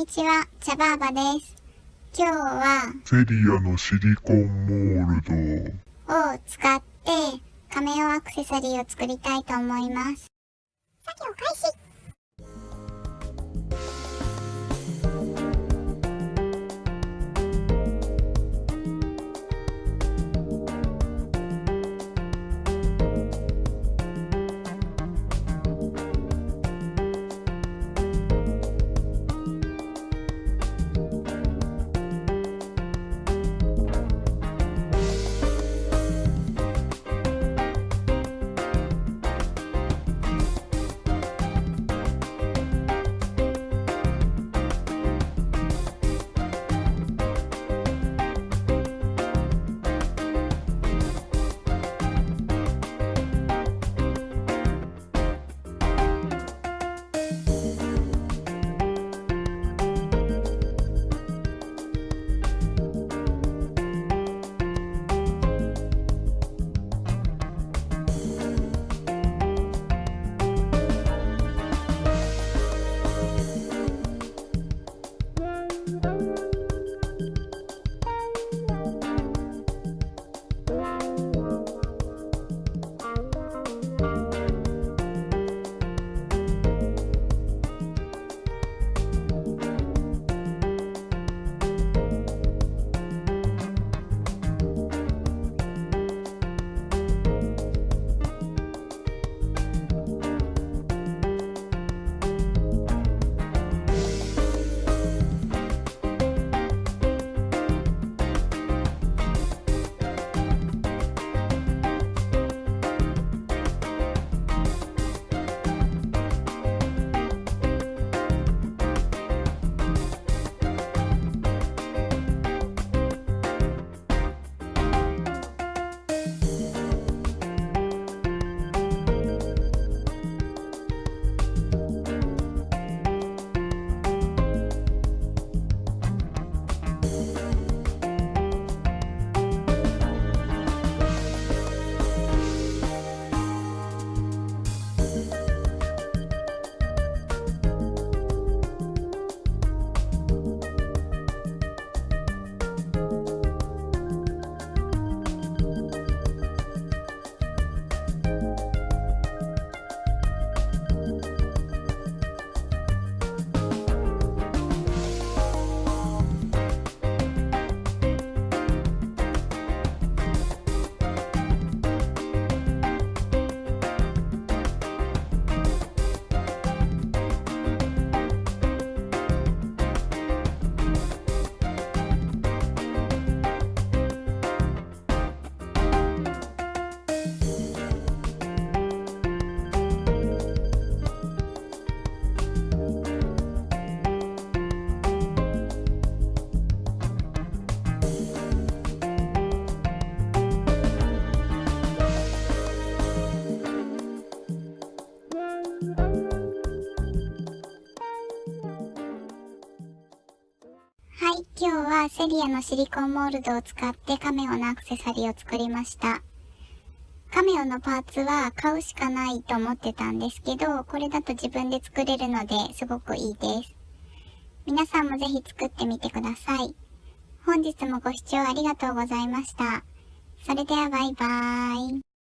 にちは、茶ばあばです。今日はセリアのシリコンモールドを使ってカメオアクセサリーを作りたいと思います。作業開始。今日はセリアのシリコンモールドを使ってカメオのアクセサリーを作りました。カメオのパーツは買うしかないと思ってたんですけど、これだと自分で作れるのですごくいいです。皆さんもぜひ作ってみてください。本日もご視聴ありがとうございました。それではバイバーイ。